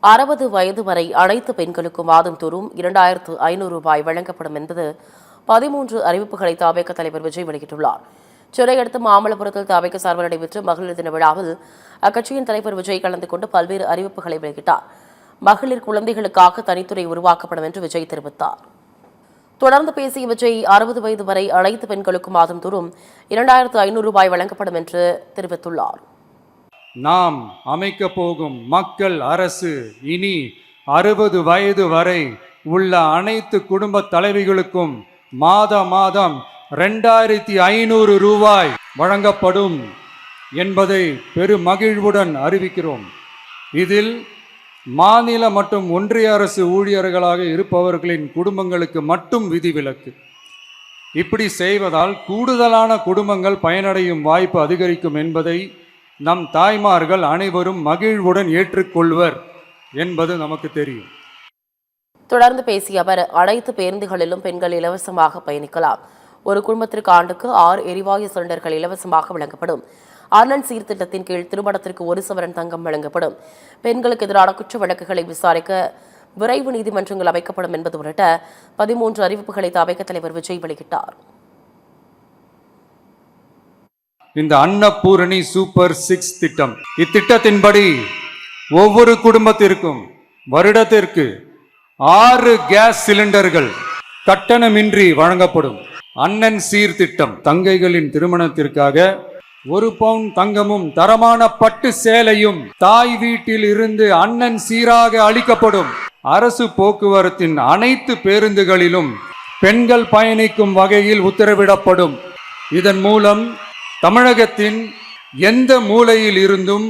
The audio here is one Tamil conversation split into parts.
60 வயது வரை அனைத்து பெண்களுக்கும் மாதம் தோறும் 2500 ரூபாய் வழங்கப்படும் என்பது 13 அறிவிப்புகளை தவேக தலைவர் விஜய் வெளியிட்டுள்ளார். சென்னை அடுத்த மாமல்லபுரத்தில் தவேக சார்பில் நடைபெற்ற மகளிர் தின விழாவில் அக்கட்சியின் தலைவர் விஜய் கலந்து கொண்டு பல்வேறு அறிவிப்புகளை வெளியிட்டார். மகளிர் குழந்தைகளுக்காக தனித்துறை உருவாக்கப்படும் என்று விஜய் தெரிவித்தார். தொடர்ந்து பேசிய விஜய் 60 வயது வரை அனைத்து பெண்களுக்கும் மாதம் தோறும் 2500 ரூபாய் வழங்கப்படும் என்று தெரிவித்துள்ளார். நாம் அமைக்க போகும் மக்கள் அரசு இனி 60 வயது வரை உள்ள அனைத்து குடும்ப தலைவிகளுக்கும் மாதம் 2500 ரூபாய் வழங்கப்படும் என்பதை பெருமகிழ்வுடன் அறிவிக்கிறோம். இதில் மாநில மற்றும் ஒன்றிய அரசு ஊழியர்களாக இருப்பவர்களின் குடும்பங்களுக்கு மட்டும் விதிவிலக்கு. இப்படி செய்வதால் கூடுதலான குடும்பங்கள் பயனடையும் வாய்ப்பு அதிகரிக்கும் என்பதை நம் தாய்மார்கள் அனைவரும் மகிழ்வுடன் ஏற்றுக்கொள்வர் என்பது நமக்கு தெரியும். தொடர்ந்து பேசிய அவர் அனைத்து பேருந்துகளிலும் பெண்கள் இலவசமாக பயணிக்கலாம். ஒரு குடும்பத்திற்கு ஆண்டுக்கு 6 எரிவாயு சிலிண்டர்கள் இலவசமாக வழங்கப்படும். அண்ணன் சீர்திட்டத்தின் கீழ் திருமணத்திற்கு 1 சவரன் தங்கம் வழங்கப்படும். பெண்களுக்கு எதிரான குற்ற வழக்குகளை விசாரிக்க விரைவு நீதிமன்றங்கள் அமைக்கப்படும் என்பது உள்ளிட்ட 13 அறிவிப்புகளை தவேக தலைவர் விஜய் வெளியிட்டார். இந்த அன்னபூரணி சூப்பர் 6 திட்டம், இத்திட்டத்தின்படி ஒவ்வொரு குடும்பத்திற்கும் வருடத்திற்கு 6 கேஸ் சிலிண்டர்கள் கட்டணமின்றி வழங்கப்படும். அண்ணன் சீர்திட்டம், தங்கைகளின் திருமணத்திற்காக 1 பவுன் தங்கமும் தரமான பட்டு சேலையும் தாய் வீட்டில் இருந்து அண்ணன் சீராக அளிக்கப்படும். அரசு போக்குவரத்தின் அனைத்து பேருந்துகளிலும் பெண்கள் பயணிக்கும் வகையில் உத்தரவிடப்படும். இதன் மூலம் தமிழகத்தின் எந்த மூலையில் இருந்தும்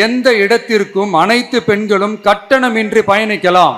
எந்த இடத்திற்கும் அனைத்து பெண்களும் கட்டணமின்றி பயணிக்கலாம்.